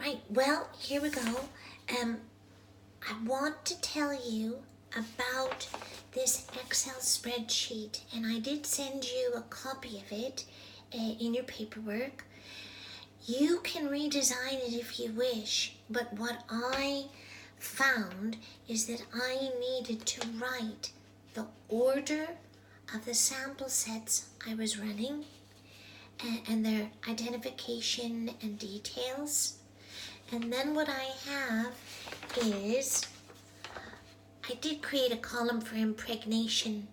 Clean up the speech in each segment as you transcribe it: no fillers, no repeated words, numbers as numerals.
Right, well, here we go. I want to tell you about this Excel spreadsheet, and I did send you a copy of it in your paperwork. You can redesign it if you wish, but what I found is that I needed to write the order of the sample sets I was running and their identification and details. And then what I have is, I did create a column for impregnation.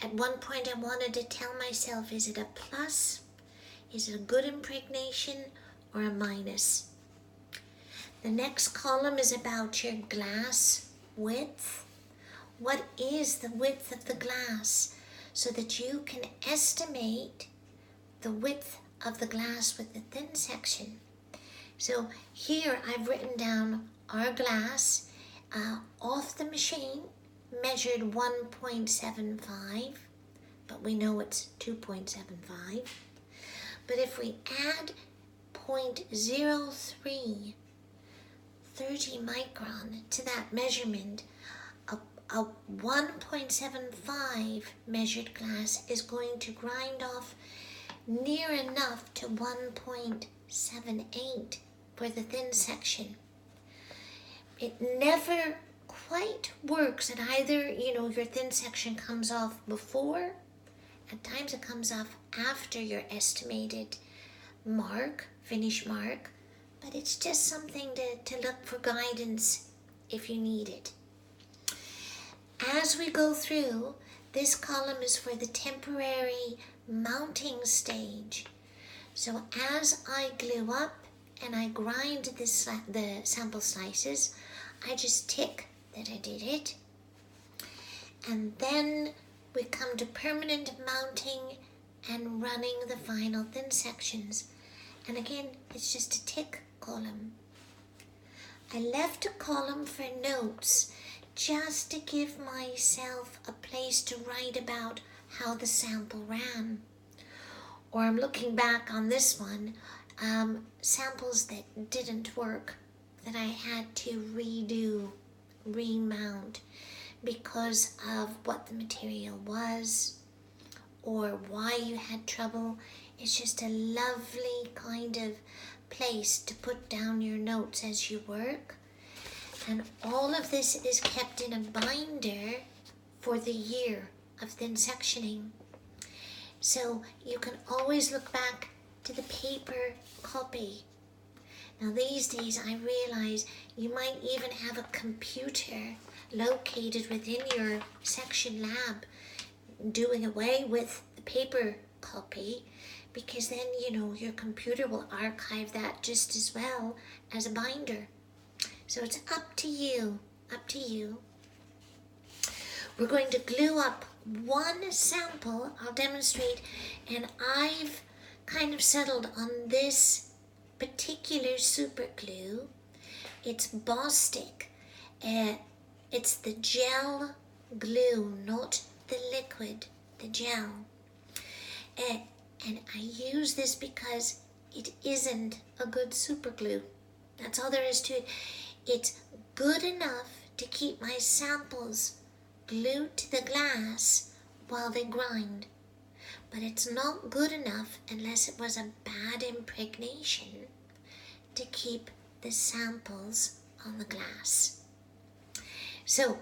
At one point I wanted to tell myself, is it a plus? Is it a good impregnation or a minus? The next column is about your glass width. What is the width of the glass so that you can estimate the width of the glass with the thin section? So here I've written down our glass off the machine measured 1.75, but we know it's 2.75. But if we add 0.03, 30 micron to that measurement, a 1.75 measured glass is going to grind off near enough to 1.78 for the thin section. It never quite works, and either, your thin section comes off before, at times it comes off after your estimated finish mark, but it's just something to look for guidance if you need it. As we go through, this column is for the temporary mounting stage. So as I glue up and I grind the sample slices, I just tick that I did it. And then we come to permanent mounting and running the final thin sections. And again, it's just a tick column. I left a column for notes just to give myself a place to write about how the sample ran. Or I'm looking back on this one, samples that didn't work, that I had to remount because of what the material was or why you had trouble. It's just a lovely kind of place to put down your notes as you work. And all of this is kept in a binder for the year of thin sectioning. So you can always look back to the paper copy. Now these days I realize you might even have a computer located within your section lab doing away with the paper copy, because then your computer will archive that just as well as a binder. So it's up to you. We're going to glue up one sample. I'll demonstrate, and I've kind of settled on this particular super glue. It's Bostick. It's the gel glue, not the liquid, the gel. And I use this because it isn't a good super glue. That's all there is to it. It's good enough to keep my samples glued to the glass while they grind. But it's not good enough unless it was a bad impregnation to keep the samples on the glass. So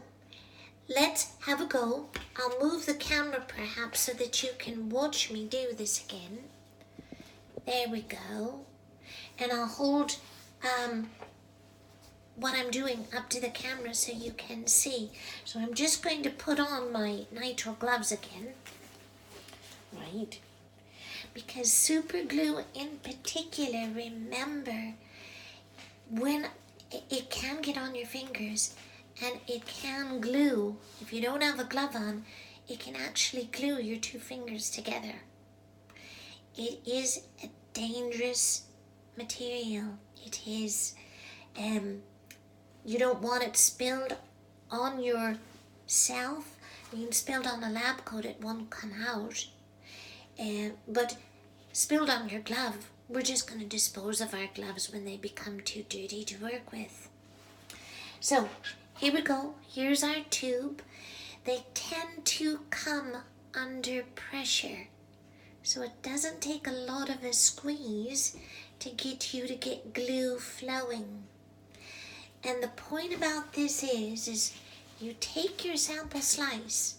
let's have a go. I'll move the camera perhaps so that you can watch me do this again. There we go. And I'll hold what I'm doing up to the camera so you can see. So I'm just going to put on my nitrile gloves again. Right? Because super glue in particular, remember, when it can get on your fingers and it can glue, if you don't have a glove on, it can actually glue your two fingers together. It is a dangerous material. It is. You don't want it spilled on yourself. Being spilled on the lab coat, it won't come out. But spilled on your glove we're just going to dispose of our gloves when they become too dirty to work with. So here we go. Here's our tube. They tend to come under pressure, so it doesn't take a lot of a squeeze to get you to get glue flowing. And the point about this is you take your sample slice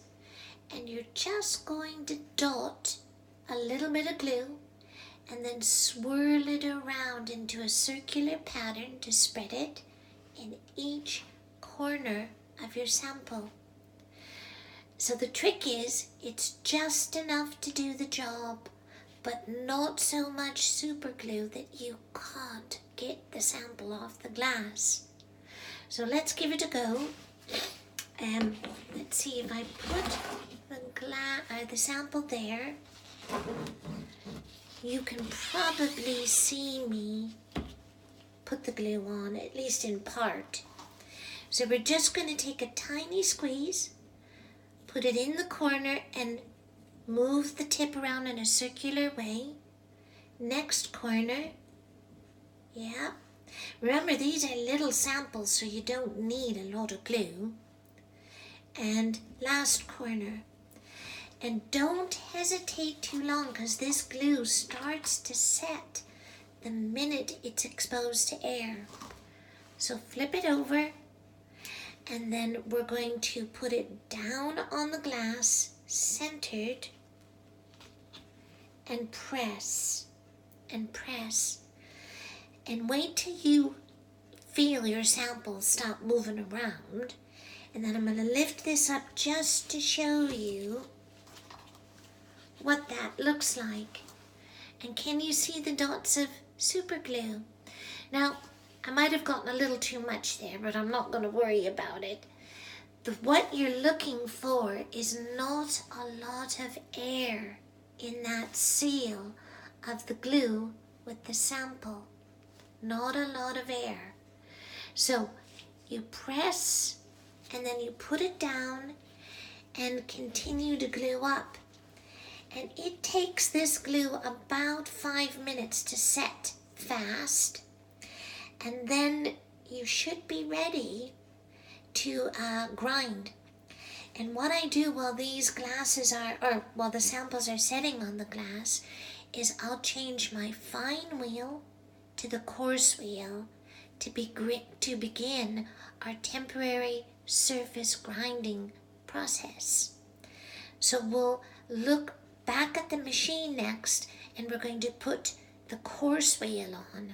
and you're just going to dot a little bit of glue and then swirl it around into a circular pattern to spread it in each corner of your sample. So the trick is, it's just enough to do the job, but not so much super glue that you can't get the sample off the glass. So let's give it a go. Let's see if I put the sample there. You can probably see me put the glue on, at least in part. So we're just going to take a tiny squeeze, put it in the corner and move the tip around in a circular way. Next corner. Yeah. Remember, these are little samples, so you don't need a lot of glue. And last corner. And don't hesitate too long, because this glue starts to set the minute it's exposed to air. So flip it over, and then we're going to put it down on the glass, centered, and press, and press. And wait till you feel your sample stop moving around. And then I'm going to lift this up just to show you what that looks like. And can you see the dots of super glue? Now, I might have gotten a little too much there, but I'm not going to worry about it. What you're looking for is not a lot of air in that seal of the glue with the sample. Not a lot of air. So you press and then you put it down and continue to glue up. And it takes this glue about 5 minutes to set fast. And then you should be ready to grind. And what I do while these while the samples are setting on the glass is I'll change my fine wheel to the coarse wheel to begin our temporary surface grinding process. So we'll look back at the machine next, and we're going to put the coarse wheel on.